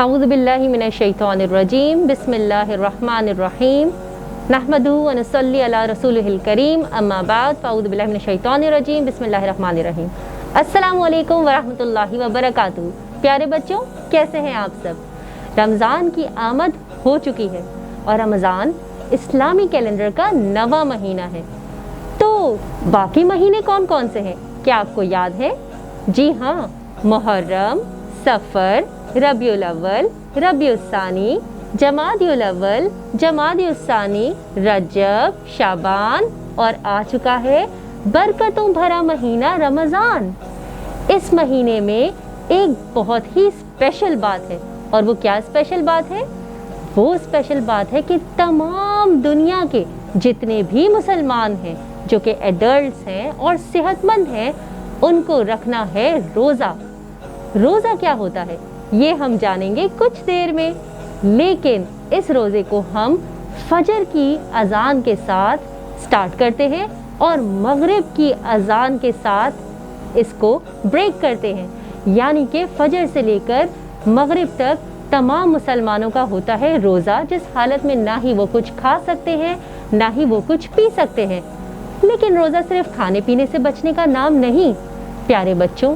अऊज़ु बिल्लाहि मिनश शैतानिर रजीम बिस्मिल्लाहिर्रहमानिर रहीम नहमदुहु व नसल्ली अला रसूलिहिल करीम अम्मा बाद फ़अऊज़ु बिल्लाहि मिनश शैतानिर रजीम बिस्मिल्लाहिर्रहमानिर रहीम। अस्सलामु अलैकुम व रहमतुल्लाहि व बरकातुहू। प्यारे बच्चों, कैसे हैं आप सब? रमज़ान की आमद हो चुकी है और रमज़ान इस्लामी कैलेंडर का नवा महीना है। तो बाकी महीने कौन कौन से हैं, क्या आपको याद है? जी हाँ, मुहर्रम, सफ़र, रबीउल अव्वल, रबीउल सानी, जमादिउल अव्वल, जमादिउल सानी, रजब, शाबान और आ चुका है बरकतों भरा महीना रमज़ान। इस महीने में एक बहुत ही स्पेशल बात है, और वो क्या स्पेशल बात है? वो स्पेशल बात है कि तमाम दुनिया के जितने भी मुसलमान हैं जो कि एडल्ट्स हैं और सेहतमंद हैं, उनको रखना है रोज़ा। रोज़ा क्या होता है ये हम जानेंगे कुछ देर में, लेकिन इस रोज़े को हम फजर की अजान के साथ स्टार्ट करते हैं और मगरिब की अजान के साथ इसको ब्रेक करते हैं। यानी कि फजर से लेकर मगरिब तक तमाम मुसलमानों का होता है रोज़ा, जिस हालत में ना ही वो कुछ खा सकते हैं ना ही वो कुछ पी सकते हैं। लेकिन रोज़ा सिर्फ खाने पीने से बचने का नाम नहीं प्यारे बच्चों,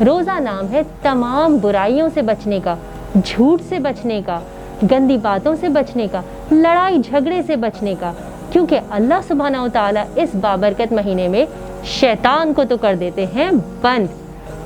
रोज़ा नाम है तमाम बुराइयों से बचने का, झूठ से बचने का, गंदी बातों से बचने का, लड़ाई झगड़े से बचने का। क्योंकि अल्लाह सुब्हानहू तआला इस बाबरकत महीने में शैतान को तो कर देते हैं बंद।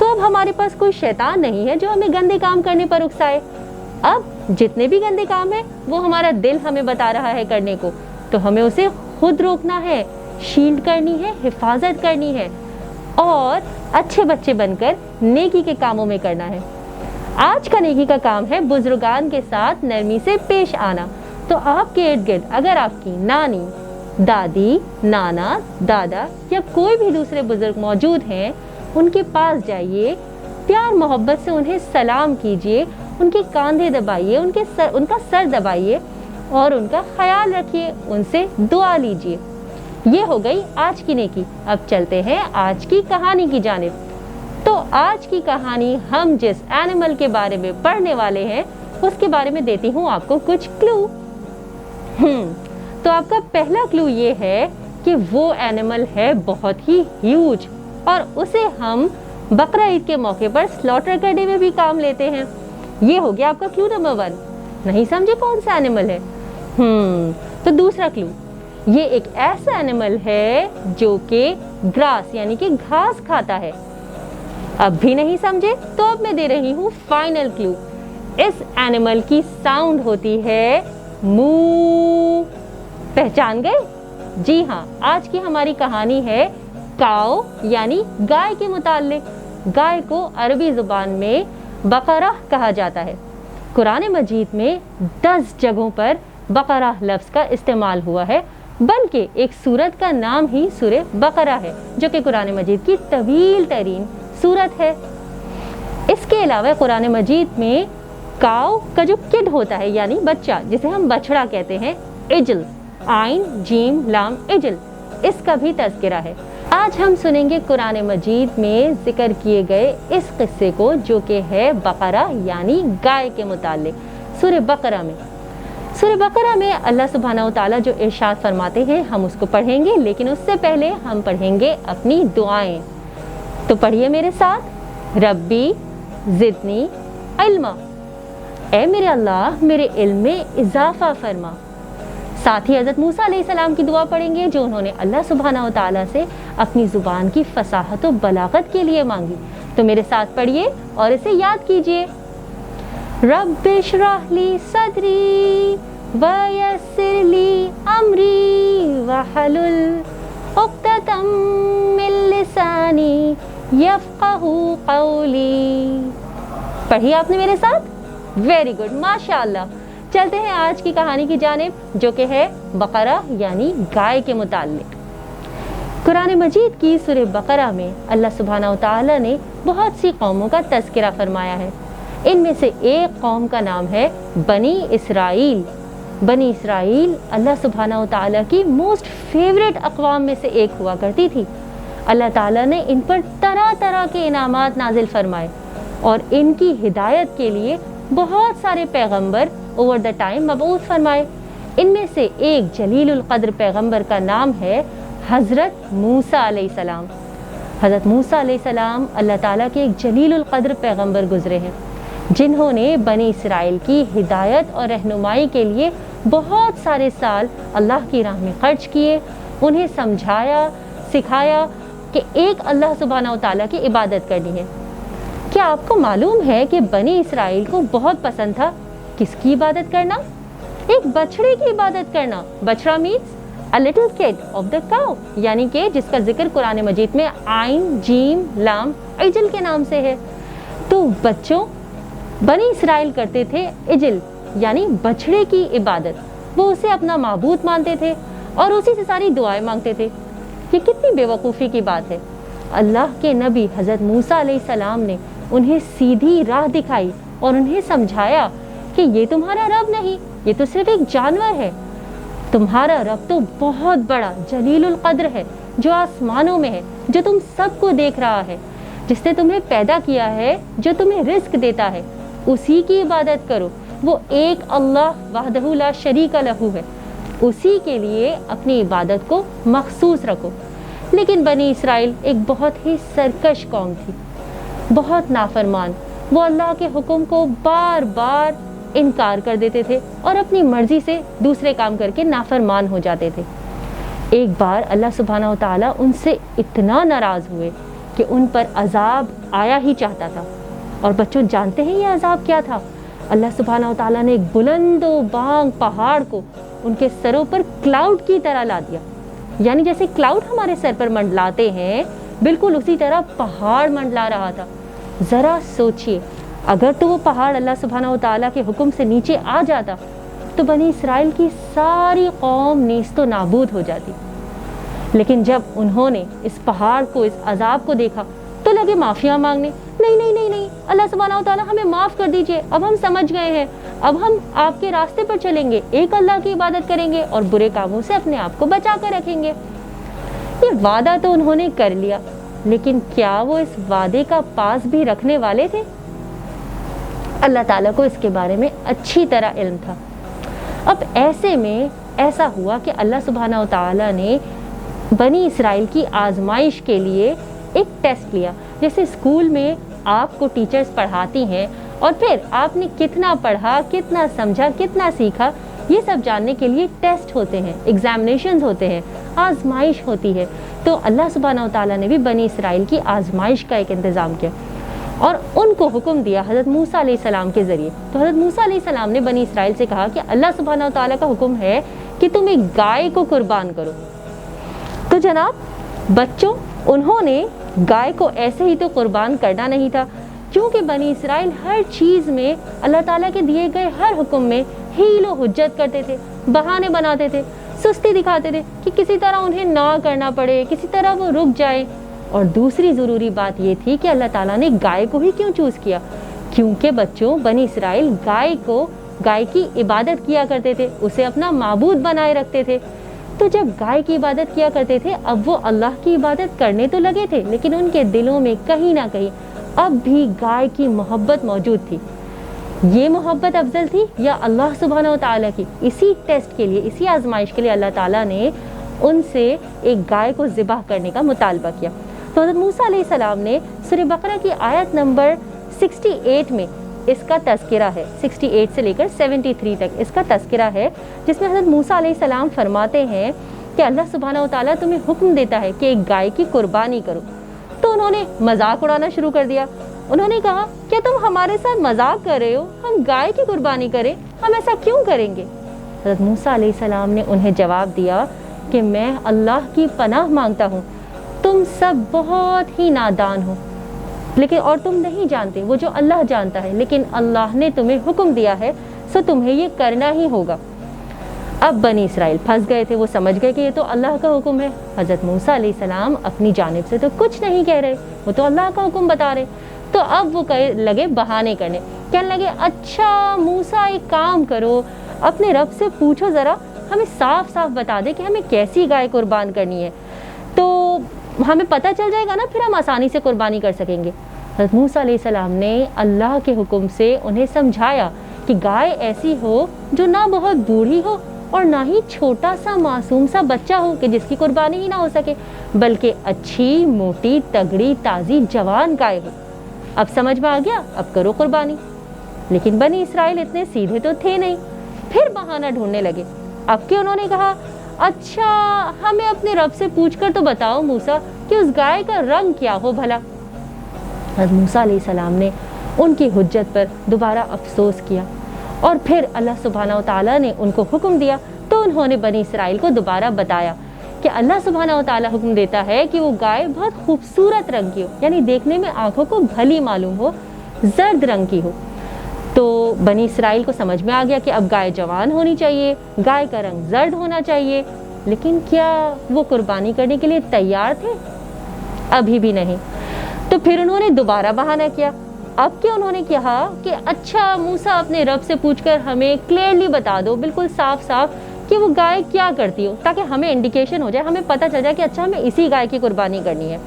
तो अब हमारे पास कोई शैतान नहीं है जो हमें गंदे काम करने पर उकसाए। अब जितने भी गंदे काम है वो हमारा दिल हमें बता रहा है करने को, तो हमें उसे खुद रोकना है, शील्ड करनी है, हिफाजत करनी है और अच्छे बच्चे बनकर नेकी के कामों में करना है। आज का नेकी का काम है बुजुर्गान के साथ नरमी से पेश आना। तो आपके इर्द गिर्द अगर आपकी नानी, दादी, नाना, दादा या कोई भी दूसरे बुजुर्ग मौजूद हैं, उनके पास जाइए, प्यार मोहब्बत से उन्हें सलाम कीजिए, उनके कंधे दबाइए, उनका सर दबाइए और उनका ख्याल रखिए, उनसे दुआ लीजिए। ये हो गई आज की नेकी। अब चलते हैं आज की कहानी की जानिब। तो आज की कहानी हम जिस एनिमल के बारे में पढ़ने वाले हैं उसके बारे में देती हूँ आपको कुछ क्लू। तो आपका पहला क्लू ये है कि वो एनिमल है बहुत ही ह्यूज और उसे हम बकरा ईद के मौके पर स्लॉटर करने में भी काम लेते हैं। ये हो गया आपका क्लू नंबर 1। नहीं समझे कौन सा एनिमल है? तो दूसरा क्लू, ये एक ऐसा एनिमल है जो कि ग्रास यानी कि घास खाता है। अब भी नहीं समझे तो अब मैं दे रही हूँ फाइनल क्लू। इस एनिमल की साउंड होती है मू। पहचान गए? जी हाँ, आज की हमारी कहानी है काओ यानी गाय के मुताल्लिक। गाय को अरबी जुबान में बकरा कहा जाता है। कुरान मजीद में 10 जगहों पर बकरा लफ्ज़ का इस्तेमाल हुआ है, बल्कि एक सूरत का नाम ही सूरह बकरा है जो कि कुरान मजीद की तवील तरीन सूरत है। इसके अलावा कुरान मजीद में काऊ का जो किड होता है यानी बच्चा, जिसे हम बछड़ा कहते हैं, इजल, आइन जीम लाम इजल, इसका भी तज़किरा है। आज हम सुनेंगे कुरान मजीद में जिक्र किए गए इस किस्से को जो कि है बकरा यानी गाय के मुताल्लिक। सूरह बकरा में अल्लाह सुब्हानहू तआला जो इरशाद फरमाते हैं हम उसको पढ़ेंगे, लेकिन उससे पहले हम पढ़ेंगे अपनी दुआएं। तो पढ़िए मेरे साथ। रब्बी ज़िदनी इल्मा, ए मेरे अल्लाह मेरे इल्म में इजाफा फरमा। साथ ही हज़रत मूसा अलैहिस्सलाम की दुआ पढ़ेंगे जो उन्होंने अल्लाह सुब्हानहू तआला से अपनी ज़ुबान की फसाहत और बलागत के लिए मांगी। तो मेरे साथ पढ़िए और इसे याद कीजिए। रब्बि इश्रह ली सदरी व यस्सिर ली अमरी वहलुल उक़्दतम मिन लिसानी यफ़क़हू क़ौली। पढ़िए आपने मेरे साथ? वेरी गुड, माशाअल्लाह। चलते हैं आज की कहानी की जानिब जो कि है बकरा यानी गाय के मुताल्लिक। कुरान मजीद की सूरह बकरा में अल्लाह सुब्हानहू तआला ने बहुत सी कौमों का तज़किरा फरमाया है। इनमें से एक कौम का नाम है बनी इसराइल। बनी इसराइल अल्लाह सुब्हानहू तआला की मोस्ट फेवरेट अक़वाम में से एक हुआ करती थी। अल्लाह ताला ने इन पर तरह तरह के इनामात नाजिल फरमाए और इनकी हिदायत के लिए بہت سارے پیغمبر اوور دا ٹائم مبعوث فرمائے. ان میں سے ایک جلیل القدر پیغمبر کا نام ہے حضرت موسیٰ علیہ السلام. حضرت موسیٰ علیہ السلام اللہ تعالیٰ کے ایک جلیل القدر پیغمبر گزرے ہیں جنہوں نے بنی اسرائیل کی ہدایت اور رہنمائی کے لیے بہت سارے سال اللہ کی راہ میں خرچ کیے، انہیں سمجھایا، سکھایا کہ ایک اللہ سبحانہ و تعالیٰ کی عبادت کرنی ہے. کیا آپ کو معلوم ہے کہ بنی اسرائیل کو بہت پسند تھا کس کی عبادت کرنا؟ ایک بچھڑے کی عبادت کرنا. بچڑا means a little kid of the cow، یعنی کہ جس کا ذکر قرآن مجید میں عین جیم لام عجل کے نام سے ہے. تو بچوں بنی اسرائیل کرتے تھے عجل یعنی بچھڑے کی عبادت. وہ اسے اپنا معبود مانتے تھے اور اسی سے ساری دعائیں مانگتے تھے. یہ کتنی بے وقوفی کی بات ہے. اللہ کے نبی حضرت موسیٰ علیہ السلام نے انہیں سیدھی راہ دکھائی اور انہیں سمجھایا کہ یہ تمہارا رب نہیں، یہ تو صرف ایک جانور ہے. تمہارا رب تو بہت بڑا جلیل القدر ہے جو آسمانوں میں ہے، جو تم سب کو دیکھ رہا ہے، جس نے تمہیں پیدا کیا ہے، جو تمہیں رزق دیتا ہے. اسی کی عبادت کرو. وہ ایک اللہ وحدہ لا شریک لہ ہے. اسی کے لیے اپنی عبادت کو مخصوص رکھو. لیکن بنی اسرائیل ایک بہت ہی سرکش قوم تھی، بہت نافرمان. وہ اللہ کے حکم کو بار بار انکار کر دیتے تھے اور اپنی مرضی سے دوسرے کام کر کے نافرمان ہو جاتے تھے. ایک بار اللہ سبحانہ و تعالیٰ ان سے اتنا ناراض ہوئے کہ ان پر عذاب آیا ہی چاہتا تھا. اور بچوں جانتے ہیں یہ عذاب کیا تھا؟ اللہ سبحانہ و تعالیٰ نے ایک بلند و بانگ پہاڑ کو ان کے سروں پر کلاؤڈ کی طرح لا دیا. یعنی جیسے کلاؤڈ ہمارے سر پر منڈلاتے ہیں، بالکل اسی طرح پہاڑ منڈلا رہا تھا. ذرا سوچئے اگر تو وہ پہاڑ اللہ سبحانہ و تعالیٰ کے حکم سے نیچے آ جاتا تو بنی اسرائیل کی ساری قوم نیست و نابود ہو جاتی. لیکن جب انہوں نے اس پہاڑ کو، اس عذاب کو دیکھا تو لگے معافیاں مانگنے. نہیں نہیں نہیں نہیں، اللہ سبحانہ و تعالیٰ ہمیں معاف کر دیجئے، اب ہم سمجھ گئے ہیں، اب ہم آپ کے راستے پر چلیں گے، ایک اللہ کی عبادت کریں گے اور برے کاموں سے اپنے آپ کو بچا کر رکھیں گے. یہ وعدہ تو انہوں نے کر لیا، لیکن کیا وہ اس وعدے کا پاس بھی رکھنے والے تھے؟ اللہ تعالیٰ کو اس کے بارے میں اچھی طرح علم تھا. اب ایسے میں ایسا ہوا کہ اللہ سبحانہ و تعالیٰ نے بنی اسرائیل کی آزمائش کے لیے ایک ٹیسٹ لیا. جیسے اسکول میں آپ کو ٹیچرز پڑھاتی ہیں اور پھر آپ نے کتنا پڑھا، کتنا سمجھا، کتنا سیکھا، یہ سب جاننے کے لیے ٹیسٹ ہوتے ہیں، ایگزامینیشنز ہوتے ہیں، آزمائش ہوتی ہے. تو اللہ سبحانہ و تعالیٰ نے بھی بنی اسرائیل کی آزمائش کا ایک انتظام کیا اور ان کو حکم دیا حضرت موسیٰ علیہ السلام کے ذریعے. تو حضرت موسیٰ علیہ السلام نے بنی اسرائیل سے کہا کہ اللہ سبحانہ و تعالیٰ کا حکم ہے کہ تم ایک گائے کو قربان کرو. تو جناب بچوں انہوں نے گائے کو ایسے ہی تو قربان کرنا نہیں تھا، کیونکہ بنی اسرائیل ہر چیز میں اللہ تعالیٰ کے دیے گئے ہر حکم میں حیل و حجت کرتے تھے، بہانے بناتے تھے، سستی دکھاتے تھے کہ کسی طرح انہیں نہ کرنا پڑے، کسی طرح وہ رک جائیں. اور دوسری ضروری بات یہ تھی کہ اللہ تعالیٰ نے گائے کو ہی کیوں چوز کیا؟ کیونکہ بچوں بنی اسرائیل گائے کی عبادت کیا کرتے تھے، اسے اپنا معبود بنائے رکھتے تھے. تو جب گائے کی عبادت کیا کرتے تھے، اب وہ اللہ کی عبادت کرنے تو لگے تھے لیکن ان کے دلوں میں کہیں نہ کہیں اب بھی گائے کی محبت موجود تھی. یہ محبت افضل تھی یا اللہ سبحانہ و تعالیٰ کی؟ اسی ٹیسٹ کے لیے، اسی آزمائش کے لیے اللہ تعالیٰ نے ان سے ایک گائے کو ذبح کرنے کا مطالبہ کیا. تو حضرت موسیٰ علیہ السلام نے سورہ بقرہ کی آیت نمبر 68 میں اس کا تذکرہ ہے، 68 سے لے کر 73 تک اس کا تذکرہ ہے، جس میں حضرت موسیٰ علیہ السلام فرماتے ہیں کہ اللہ سبحانہ و تعالیٰ تمہیں حکم دیتا ہے کہ ایک گائے کی قربانی کرو. تو انہوں نے مذاق اڑانا شروع کر دیا. انہوں نے کہا کیا تم ہمارے ساتھ مذاق کر رہے ہو؟ ہم گائے کی قربانی کریں؟ ہم ایسا کیوں کریں گے؟ حضرت موسیٰ علیہ السلام نے انہیں جواب دیا کہ میں اللہ کی پناہ مانگتا ہوں، تم سب بہت ہی نادان ہو، لیکن اور تم نہیں جانتے وہ جو اللہ جانتا ہے، لیکن اللہ نے تمہیں حکم دیا ہے سو تمہیں یہ کرنا ہی ہوگا. اب بنی اسرائیل پھنس گئے تھے، وہ سمجھ گئے کہ یہ تو اللہ کا حکم ہے. حضرت موسیٰ علیہ السلام اپنی جانب سے تو کچھ نہیں کہہ رہے، وہ تو اللہ کا حکم بتا رہے. تو اب وہ لگے بہانے کرنے، کہنے لگے اچھا موسیٰ ایک کام کرو، اپنے رب سے پوچھو ذرا، ہمیں صاف صاف بتا دے کہ ہمیں کیسی گائے قربان کرنی ہے، تو ہمیں پتہ چل جائے گا نا، پھر ہم آسانی سے قربانی کر سکیں گے. हज़रत मूसा अलैहिस्सलाम ने अल्लाह के हुक्म से उन्हें समझाया कि गाय ऐसी हो जो ना बहुत बूढ़ी हो और ना ही छोटा सा मासूम सा बच्चा हो कि जिसकी कुर्बानी ही ना हो सके, बल्कि अच्छी मोटी तगड़ी ताज़ी जवान गाय हो। अब समझ में आ गया, अब करो कुर्बानी। लेकिन बनी इसराइल इतने सीधे तो थे नहीं, फिर बहाना ढूंढने लगे। अब के उन्होंने कहा, अच्छा हमें अपने रब से पूछकर तो बताओ मूसा कि उस गाय का रंग क्या हो भला। हज़रत मूसा अलैहिस्सलाम ने उनकी हुज्जत पर दोबारा अफसोस किया और फिर अल्लाह सुब्हानहू तआला ने उनको हुक्म दिया, तो उन्होंने बनी इसराइल को दोबारा बताया कि अल्लाह सुब्हानहू तआला हुक्म देता है कि वो गाय बहुत खूबसूरत रंग की हो, यानी देखने में आंखों को भली मालूम हो, जर्द रंग की हो। तो बनी इसराइल को समझ में आ गया कि अब गाय जवान होनी चाहिए, गाय का रंग जर्द होना चाहिए। लेकिन क्या वो कुर्बानी करने के लिए तैयार थे? अभी भी नहीं। तो फिर उन्होंने दोबारा बहाना किया। अब क्या उन्होंने कहा कि अच्छा मूसा अपने रब से पूछकर हमें क्लियरली बता दो, बिल्कुल साफ साफ, कि वो गाय क्या करती हो, ताकि हमें इंडिकेशन हो जाए, हमें पता चल जाए कि अच्छा हमें इसी गाय की कुर्बानी करनी है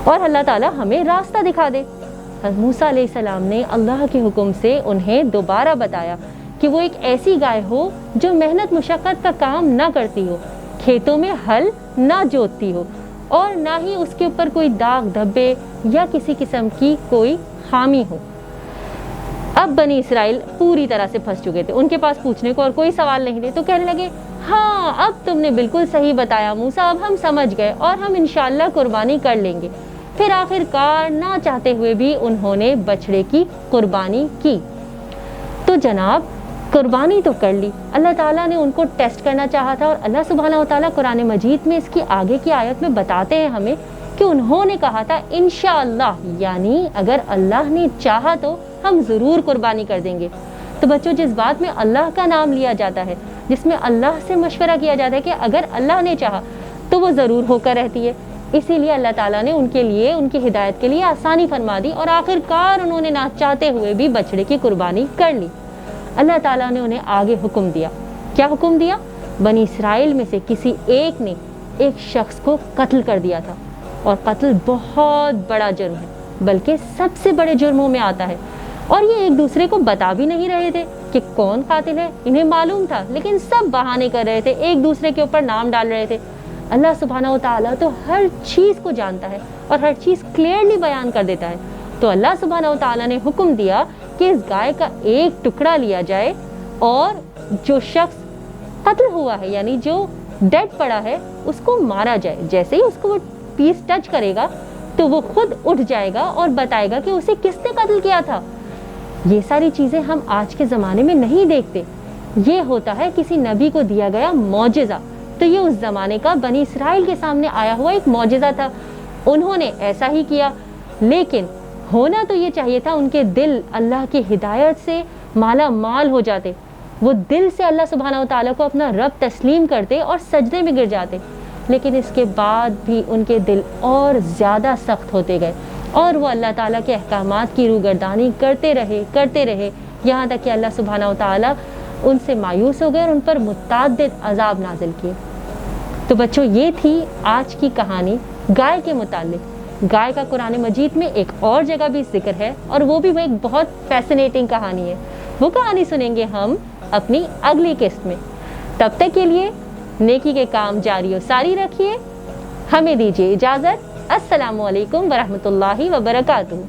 और अल्लाह ताला हमें रास्ता दिखा दे। हज़रत मूसा अलैहिस्सलाम ने अल्लाह के हुक्म से उन्हें दोबारा बताया कि वो एक ऐसी गाय हो जो मेहनत मुशक्क़त का काम ना करती हो, खेतों में हल ना जोतती हो और ना ही उसके ऊपर कोई दाग धब्बे या किसी किस्म की कोई खामी हो। अब बनी इसराइल पूरी तरह से फंस चुके थे, उनके पास पूछने को और कोई सवाल नहीं थे। तो कहने लगे, हाँ अब तुमने बिल्कुल सही बताया मूसा, अब हम समझ गए और हम इंशाअल्लाह कुर्बानी कर लेंगे। फिर आखिरकार ना चाहते हुए भी उन्होंने बछड़े की कुर्बानी की। तो जनाब कुर्बानी तो कर ली, अल्लाह ताला ने उनको टेस्ट करना चाहा था और अल्लाह सुब्हानहू तआला कुरान मजीद में इसकी आगे की आयत में बताते हैं हमें कि उन्होंने कहा था इंशाअल्लाह, यानी अगर अल्लाह ने चाहा तो हम ज़रूर कुर्बानी कर देंगे। तो बच्चों, जिस बात में अल्लाह का नाम लिया जाता है, जिसमें अल्लाह से मशवरा किया जाता है कि अगर अल्लाह ने चाहा तो वो ज़रूर होकर रहती है, इसीलिए अल्लाह ताला ने उनके लिए, उनकी हिदायत के लिए आसानी फरमा दी और आखिरकार उन्होंने ना चाहते हुए भी बछड़े की कुर्बानी कर ली। अल्लाह ताला ने उन्हें आगे हुक्म दिया। क्या हुक्म दिया? बनी इसराइल में से किसी एक ने एक शख्स को कत्ल कर दिया था और कत्ल बहुत बड़ा जुर्म है, बल्कि सबसे बड़े जुर्मों में आता है। और ये एक दूसरे को बता भी नहीं रहे थे कि कौन कातिल है, इन्हें मालूम था लेकिन सब बहाने कर रहे थे, एक दूसरे के ऊपर नाम डाल रहे थे। अल्लाह सुब्हानहू तआला तो हर चीज़ को जानता है और हर चीज़ क्लियरली बयान कर देता है। तो अल्लाह सुब्हानहू तआला ने हुक्म दिया कि इस गाय का एक टुकड़ा लिया जाए और जो शख्स कत्ल हुआ है, यानी जो डेड पड़ा है, उसको मारा जाए। जैसे ही उसको वो पीस टच करेगा तो वो खुद उठ जाएगा और बताएगा कि उसे किसने कत्ल किया था। ये सारी चीज़ें हम आज के ज़माने में नहीं देखते। ये होता है किसी नबी को दिया गया मौजिज़ा। तो ये उस ज़माने का बनी इसराइल के सामने आया हुआ एक मौजिज़ा था। उन्होंने ऐसा ही किया, लेकिन होना तो ये चाहिए था उनके दिल अल्लाह की हिदायत से माला माल हो जाते, वो दिल से अल्लाह सुब्हानहू तआला को अपना रब तस्लीम करते और सजदे में गिर जाते। लेकिन इसके बाद भी उनके दिल और ज़्यादा सख्त होते गए और वो अल्लाह ताला के अहकामात की रूगर्दानी करते रहे, यहाँ तक कि अल्लाह सुब्हानहू तआला उनसे मायूस हो गए और उन पर मुतअद्दिद अज़ाब नाजिल किए। तो बच्चों, ये थी आज की कहानी गाय के मुतालिक। गाय का कुरान मजीद में एक और जगह भी जिक्र है और वो भी एक बहुत फैसिनेटिंग कहानी है। वो कहानी सुनेंगे हम अपनी अगली किस्त में। तब तक के लिए नेकी के काम जारी और सारी रखिए। हमें दीजिए इजाज़त। अस्सलामु अलैकुम वरहमतुल्लाहि वबरकातुहू।